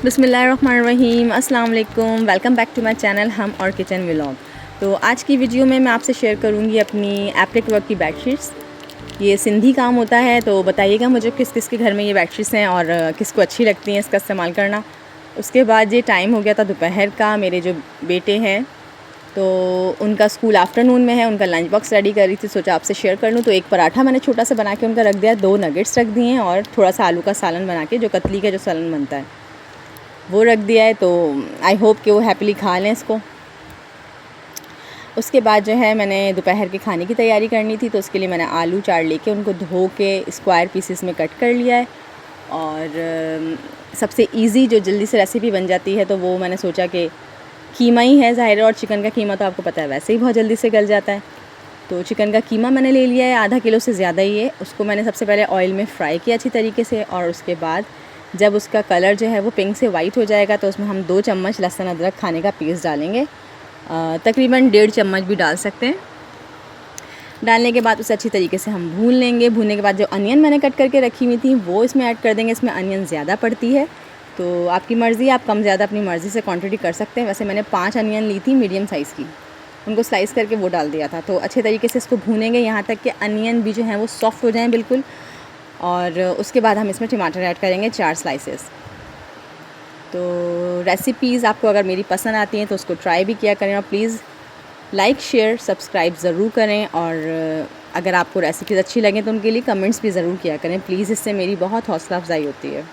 बिस्मिल्लाहिर्रहमानिर्रहीम, अस्सलाम वालेकुम। Welcome back to my channel हम और किचन व्लॉग। तो आज की वीडियो में मैं आपसे शेयर करूंगी अपनी एप्लिक वर्क की बेडशीट्स। ये सिंधी काम होता है, तो बताइएगा मुझे किस किस के घर में ये बेडशीट्स हैं और किसको अच्छी लगती हैं इसका इस्तेमाल करना। उसके बाद ये टाइम हो गया था दोपहर का। मेरे जो बेटे हैं तो उनका स्कूल आफ्टरनून में है, उनका लंच बॉक्स रेडी कर रही थी, सोचा आपसे शेयर कर लूँ। तो एक पराठा मैंने छोटा सा बना के उनका रख दिया, 2 नगेट्स रख दिए हैं और थोड़ा सा आलू का सालन बना के, जो कतली का जो सालन बनता है वो रख दिया है। तो आई होप कि वो हैप्पीली खा लें इसको। उसके बाद जो है मैंने दोपहर के खाने की तैयारी करनी थी, तो उसके लिए मैंने आलू चार लेके उनको धो के स्क्वायर पीसेस में कट कर लिया है। और सबसे इजी जो जल्दी से रेसिपी बन जाती है तो वो मैंने सोचा कि कीमा ही है ज़ाहिर है, और चिकन का कीमा तो आपको पता है वैसे ही बहुत जल्दी से गल जाता है। तो चिकन का कीमा मैंने ले लिया है, आधा किलो से ज़्यादा ही है। उसको मैंने सबसे पहले ऑयल में फ्राई किया अच्छी तरीके से, और उसके बाद जब उसका कलर जो है वो पिंक से वाइट हो जाएगा तो उसमें हम 2 चम्मच लहसुन अदरक खाने का पेस्ट डालेंगे। तकरीबन 1.5 चम्मच भी डाल सकते हैं। डालने के बाद उसे अच्छी तरीके से हम भून लेंगे। भूनने के बाद जो अनियन मैंने कट करके रखी हुई थी वो इसमें ऐड कर देंगे। इसमें अनियन ज़्यादा पड़ती है तो आपकी मर्ज़ी, आप कम ज़्यादा अपनी मर्ज़ी से क्वांटिटी कर सकते हैं। वैसे मैंने 5 अनियन ली थी मीडियम साइज़ की, उनको स्लाइस करके वो डाल दिया था। तो अच्छे तरीके से इसको भूनेंगे यहाँ तक कि अनियन भी जो हैं वो सॉफ्ट हो जाएँ बिल्कुल। और उसके बाद हम इसमें टमाटर ऐड करेंगे 4 स्लाइसेस। तो रेसिपीज़ आपको अगर मेरी पसंद आती हैं तो उसको ट्राई भी किया करें, और प्लीज़ लाइक शेयर सब्सक्राइब ज़रूर करें। और अगर आपको रेसिपीज़ अच्छी लगें तो उनके लिए कमेंट्स भी ज़रूर किया करें प्लीज़, इससे मेरी बहुत हौसला अफजाई होती है।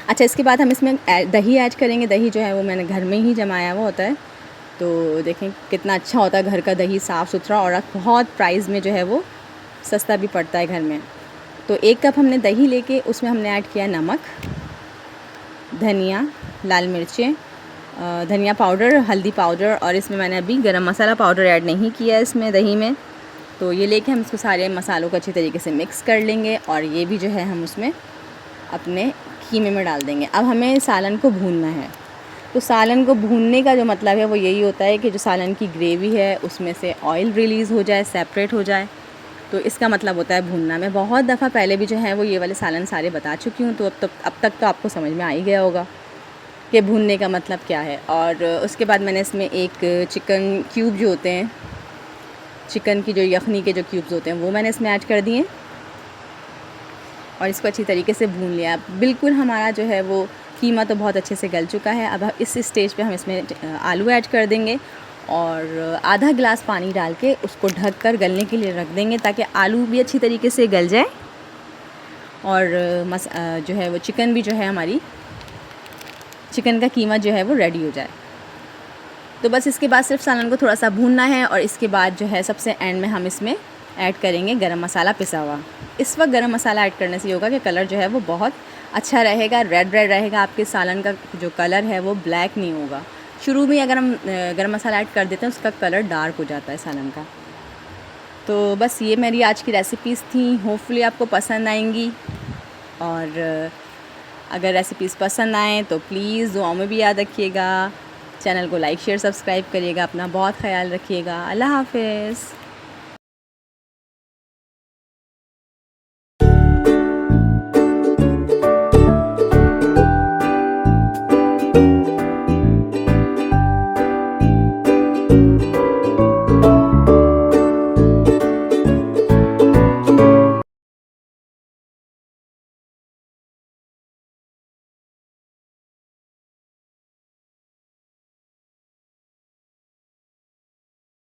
अच्छा, इसके बाद हम इसमें दही ऐड करेंगे। दही जो है वो मैंने घर में ही जमाया हुआ होता है, तो देखें कितना अच्छा होता है घर का दही, साफ़ सुथरा, और बहुत प्राइस में जो है वो सस्ता भी पड़ता है घर में। तो 1 कप हमने दही लेके उसमें हमने ऐड किया नमक, धनिया, लाल मिर्चें, धनिया पाउडर, हल्दी पाउडर, और इसमें मैंने अभी गरम मसाला पाउडर ऐड नहीं किया इसमें दही में। तो ये लेके हम इसको सारे मसालों को अच्छी तरीके से मिक्स कर लेंगे, और ये भी जो है हम उसमें अपने कीमे में डाल देंगे। अब हमें सालन को भूनना है। तो सालन को भूनने का जो मतलब है वो यही होता है कि जो सालन की ग्रेवी है उसमें से ऑयल रिलीज़ हो जाए, सेपरेट हो जाए, तो इसका मतलब होता है भूनना। मैं बहुत दफ़ा पहले भी जो है वो ये वाले सालन सारे बता चुकी हूँ, तो अब तक तो आपको समझ में आ ही गया होगा कि भूनने का मतलब क्या है। और उसके बाद मैंने इसमें एक चिकन क्यूब जो होते हैं, चिकन की जो यखनी के जो क्यूब्स होते हैं वो मैंने इसमें ऐड कर दिए, और इसको अच्छी तरीके से भून लिया। बिल्कुल हमारा जो है वो कीमा तो बहुत अच्छे से गल चुका है। अब इस स्टेज पे हम इसमें आलू ऐड कर देंगे, और आधा गिलास पानी डाल के उसको ढक कर गलने के लिए रख देंगे, ताकि आलू भी अच्छी तरीके से गल जाए, और जो है वो चिकन भी जो है हमारी चिकन का कीमा जो है वो रेडी हो जाए। तो बस इसके बाद सिर्फ सालन को थोड़ा सा भूनना है, और इसके बाद जो है सबसे एंड में हम इसमें ऐड करेंगे गरम मसाला पिसा हुआ। इस वक्त गरम मसाला ऐड करने से होगा कि कलर जो है वो बहुत अच्छा रहेगा, रेड रहेगा। आपके सालन का जो कलर है वो ब्लैक नहीं होगा। शुरू में अगर हम गरम मसाला ऐड कर देते हैं उसका कलर डार्क हो जाता है सालन का। तो बस ये मेरी आज की रेसिपीज़ थी, होपफुली आपको पसंद आएंगी। और अगर रेसिपीज़ पसंद आएँ तो प्लीज़ दुआओं में भी याद रखिएगा। चैनल को लाइक शेयर सब्सक्राइब करिएगा। अपना बहुत ख्याल रखिएगा। अल्लाह हाफ़िज़।